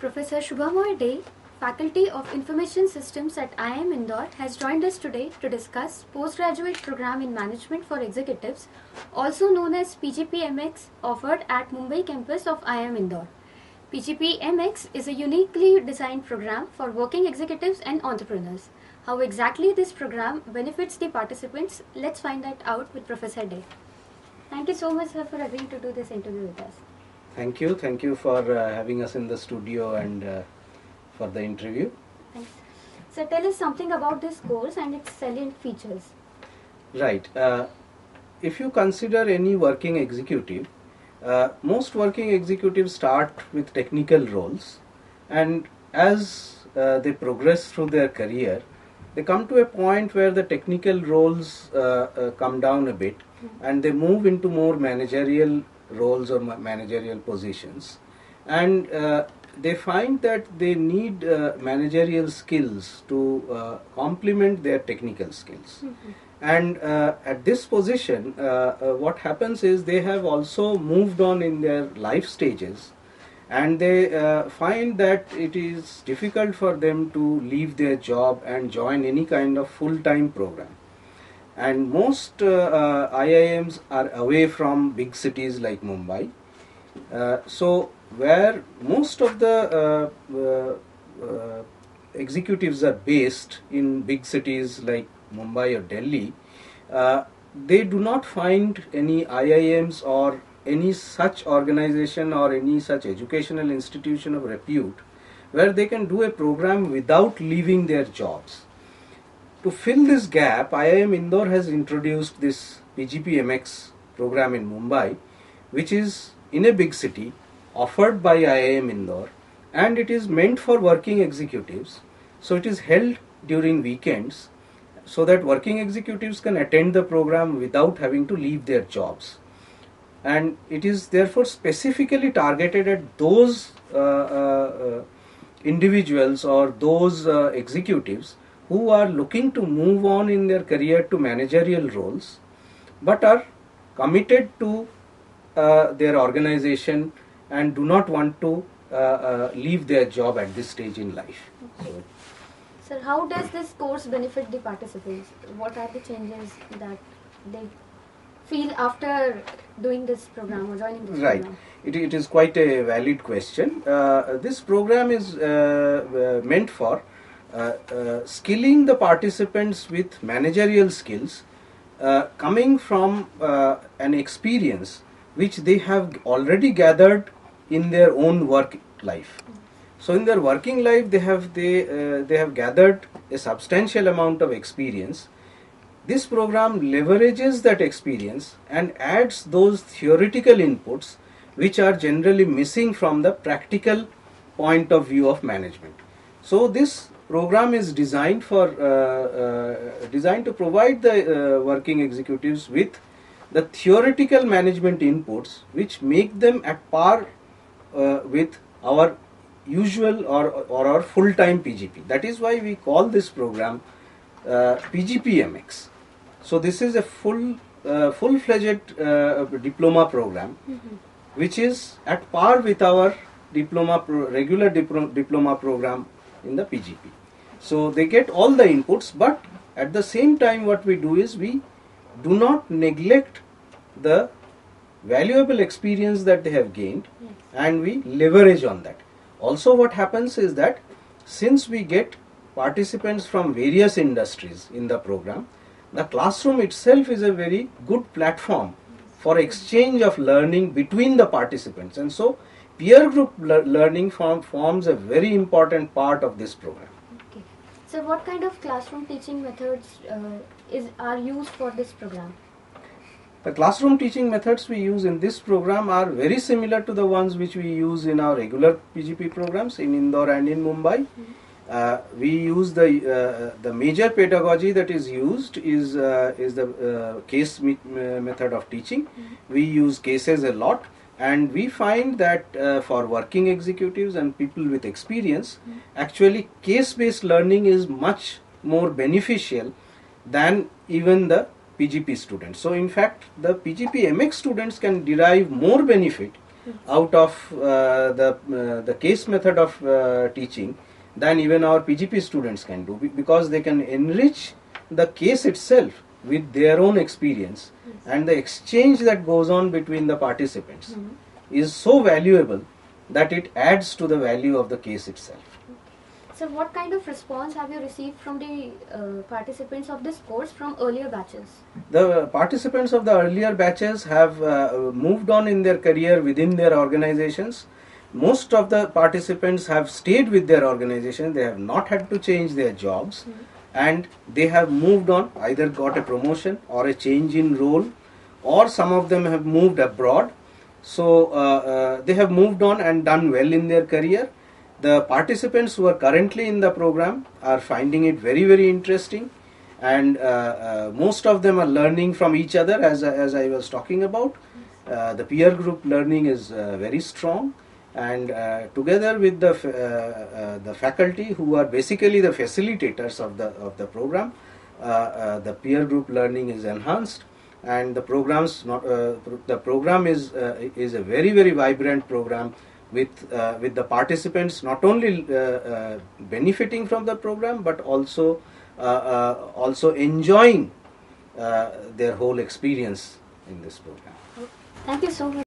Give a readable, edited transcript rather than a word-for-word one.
Professor Shubhamoy Dey, Faculty of Information Systems at IIM Indore, has joined us today to discuss Postgraduate Program in Management for Executives, also known as PGPMX, offered at Mumbai campus of IIM Indore. PGPMX is a uniquely designed program for working executives and entrepreneurs. How exactly this program benefits the participants, let's find that out with Professor Dey. Thank you so much, sir, for agreeing to do this interview with us. Thank you for having us in the studio and for the interview. Thanks. So tell us something about this course and its salient features. Right. If you consider any working executive, most working executives start with technical roles, and as they progress through their career, they come to a point where the technical roles come down a bit and they move into more managerial roles or managerial positions, and they find that they need managerial skills to complement their technical skills. And at this position, what happens is they have also moved on in their life stages, and they find that it is difficult for them to leave their job and join any kind of full-time program. And most IIMs are away from big cities like Mumbai. So where most of the executives are based in big cities like Mumbai or Delhi, they do not find any IIMs or any such organization or any such educational institution of repute where they can do a program without leaving their jobs. To fill this gap, IIM Indore has introduced this PGPMX program in Mumbai, which is in a big city, offered by IIM Indore, and it is meant for working executives. So it is held during weekends so that working executives can attend the program without having to leave their jobs. And it is therefore specifically targeted at those individuals or those executives who are looking to move on in their career to managerial roles, but are committed to their organization and do not want to leave their job at this stage in life. Okay. Sir, how does this course benefit the participants? What are the changes that they feel after doing this program or joining this program? It is quite a valid question. This program is meant for skilling the participants with managerial skills coming from an experience which they have already gathered in their own work life. So in their working life they have gathered a substantial amount of experience. This program leverages that experience and adds those theoretical inputs which are generally missing from the practical point of view of management. So this program is designed to provide the working executives with the theoretical management inputs which make them at par with our usual or our full-time PGP. That is why we call this program PGPMX. So this is a full-fledged diploma program which is at par with our regular diploma program in the PGP. So they get all the inputs, but at the same time what we do is we do not neglect the valuable experience that they have gained, and we leverage on that. Also what happens is that since we get participants from various industries in the program, the classroom itself is a very good platform for exchange of learning between the participants, and so peer group learning forms a very important part of this program. Okay. So what kind of classroom teaching methods are used for this program? The classroom teaching methods we use in this program are very similar to the ones which we use in our regular PGP programs in Indore and in Mumbai. We use the major pedagogy that is used is the case method of teaching. We use cases a lot, and we find that for working executives and people with experience, actually case-based learning is much more beneficial than even the PGP students. So in fact the PGP MX students can derive more benefit out of the case method of teaching than even our PGP students can do, because they can enrich the case itself with their own experience, and the exchange that goes on between the participants is so valuable that it adds to the value of the case itself. So what kind of response have you received from the participants of this course from earlier batches? The participants of the earlier batches have moved on in their career within their organizations. Most of the participants have stayed with their organization. They have not had to change their jobs, and they have moved on, either got a promotion or a change in role, or some of them have moved abroad. So they have moved on and done well in their career. The participants who are currently in the program are finding it very, very interesting, and most of them are learning from each other, as I was talking about. The peer group learning is very strong, and together with the faculty, who are basically the facilitators of the program, the peer group learning is enhanced, and the program is a very, very vibrant program, with the participants not only benefiting from the program, but also enjoying their whole experience in this program. Thank you so much.